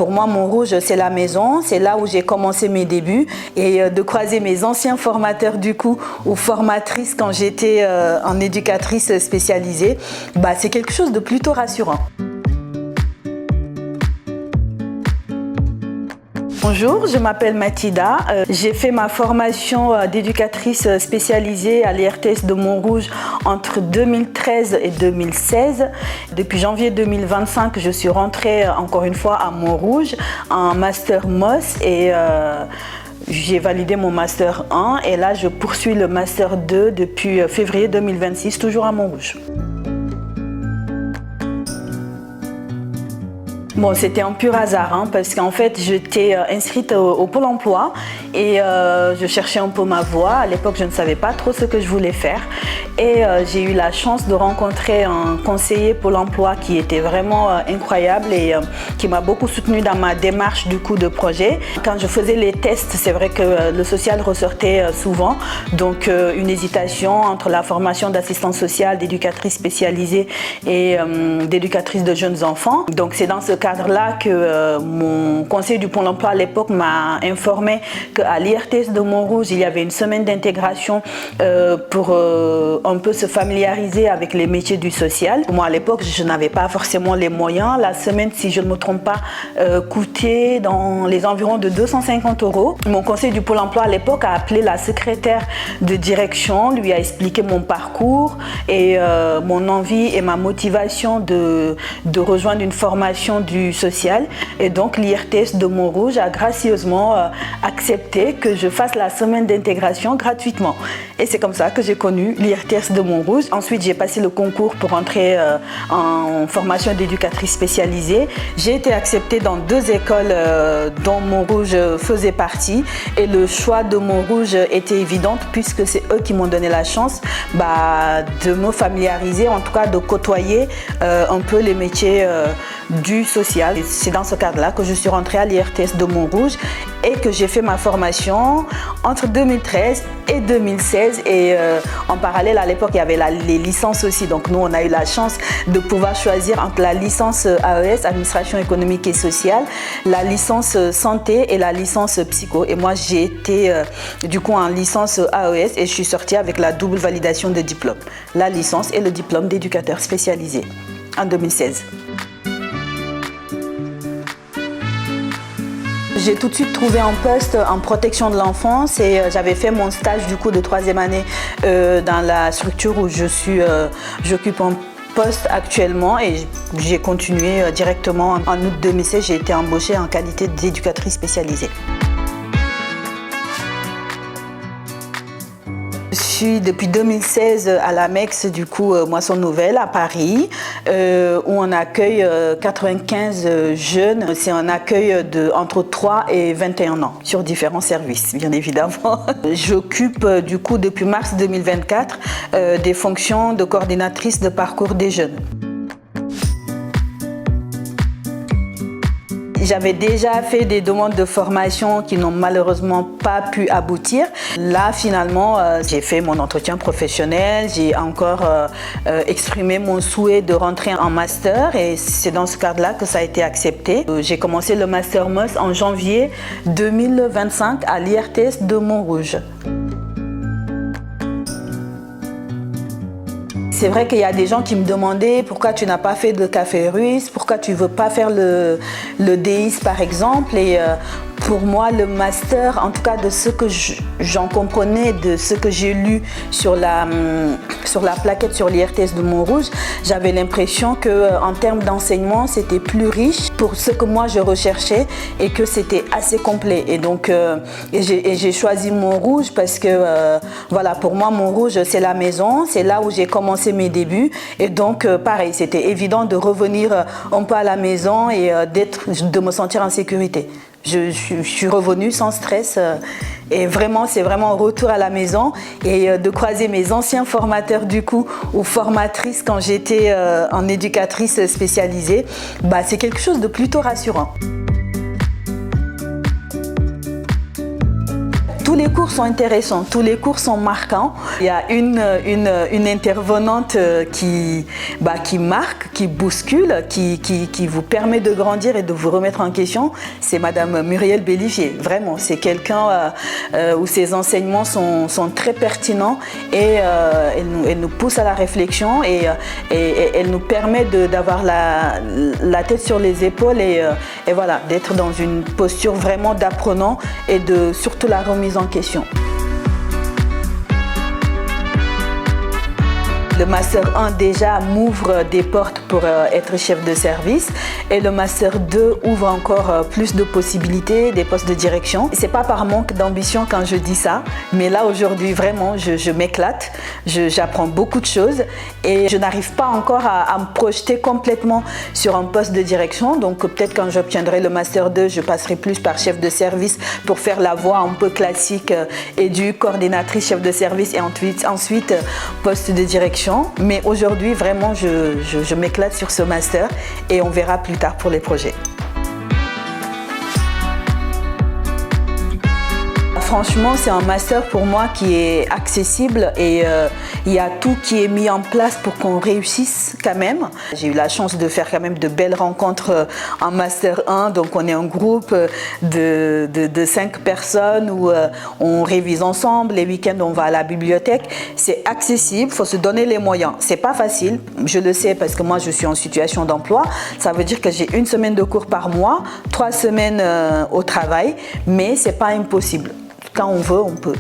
pour moi, Montrouge, c'est la maison, c'est là où j'ai commencé mes débuts. Et de croiser mes anciens formateurs du coup, ou formatrices quand j'étais en éducatrice spécialisée, c'est quelque chose de plutôt rassurant. Bonjour, je m'appelle Mathilda. J'ai fait ma formation d'éducatrice spécialisée à l'IRTS de Montrouge entre 2013 et 2016. Depuis janvier 2025, je suis rentrée encore une fois à Montrouge en master MOS et j'ai validé mon master 1 et là je poursuis le master 2 depuis février 2026, toujours à Montrouge. Bon, c'était un pur hasard parce qu'en fait j'étais inscrite au Pôle emploi et je cherchais un peu ma voie. À l'époque je ne savais pas trop ce que je voulais faire et j'ai eu la chance de rencontrer un conseiller Pôle emploi qui était vraiment incroyable et qui m'a beaucoup soutenue dans ma démarche du coup de projet. Quand je faisais les tests, c'est vrai que le social ressortait souvent, donc une hésitation entre la formation d'assistante sociale, d'éducatrice spécialisée et d'éducatrice de jeunes enfants. Donc c'est dans ce cadre-là que mon conseiller du Pôle emploi à l'époque m'a informé qu'à l'IRTS de Montrouge, il y avait une semaine d'intégration pour un peu se familiariser avec les métiers du social. Moi à l'époque, je n'avais pas forcément les moyens. La semaine, si je ne me trompe pas, coûtait dans les environs de 250 €. Mon conseiller du Pôle emploi à l'époque a appelé la secrétaire de direction, lui a expliqué mon parcours et mon envie et ma motivation de rejoindre une formation du social. Et donc l'IRTS de Montrouge a gracieusement accepté que je fasse la semaine d'intégration gratuitement. Et c'est comme ça que j'ai connu l'IRTS de Montrouge. Ensuite, j'ai passé le concours pour entrer en formation d'éducatrice spécialisée. J'ai été acceptée dans 2 écoles dont Montrouge faisait partie. Et le choix de Montrouge était évident puisque c'est eux qui m'ont donné la chance de me familiariser, en tout cas de côtoyer un peu les métiers du social. C'est dans ce cadre-là que je suis rentrée à l'IRTS de Montrouge et que j'ai fait ma formation entre 2013 et 2016 et en parallèle à l'époque il y avait les licences aussi, donc nous on a eu la chance de pouvoir choisir entre la licence AES, administration économique et sociale, la licence santé et la licence psycho, et moi j'ai été du coup en licence AES et je suis sortie avec la double validation de diplôme, la licence et le diplôme d'éducateur spécialisé en 2016. J'ai tout de suite trouvé un poste en protection de l'enfance et j'avais fait mon stage du coup de 3e année dans la structure où j'occupe un poste actuellement et j'ai continué directement en août 2016. J'ai été embauchée en qualité d'éducatrice spécialisée. Je suis depuis 2016 à l'AMEX, du coup, Moisson Nouvelle à Paris, où on accueille 95 jeunes. C'est un accueil de entre 3 et 21 ans sur différents services, bien évidemment. J'occupe du coup depuis mars 2024 des fonctions de coordinatrice de parcours des jeunes. J'avais déjà fait des demandes de formation qui n'ont malheureusement pas pu aboutir. Là, finalement, j'ai fait mon entretien professionnel, j'ai encore exprimé mon souhait de rentrer en master et c'est dans ce cadre-là que ça a été accepté. J'ai commencé le master MOS en janvier 2025 à l'IRTS de Montrouge. C'est vrai qu'il y a des gens qui me demandaient pourquoi tu n'as pas fait de café russe, pourquoi tu ne veux pas faire le DIS par exemple. Et pour moi, le master, en tout cas de ce que j'en comprenais, de ce que j'ai lu sur la plaquette sur l'IRTS de Montrouge, j'avais l'impression qu'en termes d'enseignement, c'était plus riche pour ce que moi je recherchais et que c'était assez complet. Et donc, j'ai choisi Montrouge parce que, voilà, pour moi, Montrouge, c'est la maison, c'est là où j'ai commencé mes débuts. Et donc, pareil, c'était évident de revenir un peu à la maison et de me sentir en sécurité. Je suis revenue sans stress et vraiment, c'est vraiment un retour à la maison et de croiser mes anciens formateurs du coup ou formatrices quand j'étais en éducatrice spécialisée, c'est quelque chose de plutôt rassurant. tous les cours sont intéressants, tous les cours sont marquants. Il y a une intervenante qui marque, qui bouscule, qui vous permet de grandir et de vous remettre en question. C'est Madame Muriel Bellivier. Vraiment, c'est quelqu'un où ses enseignements sont très pertinents et elle nous pousse à la réflexion et elle nous permet d'avoir la tête sur les épaules et voilà, d'être dans une posture vraiment d'apprenant et de surtout la remise en question. Le Master 1 déjà m'ouvre des portes pour être chef de service et le Master 2 ouvre encore plus de possibilités, des postes de direction. C'est pas par manque d'ambition quand je dis ça, mais là aujourd'hui vraiment je m'éclate, j'apprends beaucoup de choses et je n'arrive pas encore à me projeter complètement sur un poste de direction. Donc peut-être quand j'obtiendrai le Master 2, je passerai plus par chef de service pour faire la voie un peu classique édu, coordinatrice, chef de service et ensuite poste de direction. Mais aujourd'hui, vraiment, je m'éclate sur ce master et on verra plus tard pour les projets. Franchement, c'est un master pour moi qui est accessible et il y a tout qui est mis en place pour qu'on réussisse quand même. J'ai eu la chance de faire quand même de belles rencontres en Master 1. Donc on est un groupe de 5 personnes où on révise ensemble. Les week-ends, on va à la bibliothèque. C'est accessible, il faut se donner les moyens. C'est pas facile, je le sais parce que moi je suis en situation d'emploi. Ça veut dire que j'ai 1 semaine de cours par mois, 3 semaines au travail, mais c'est pas impossible. Quand on veut, on peut.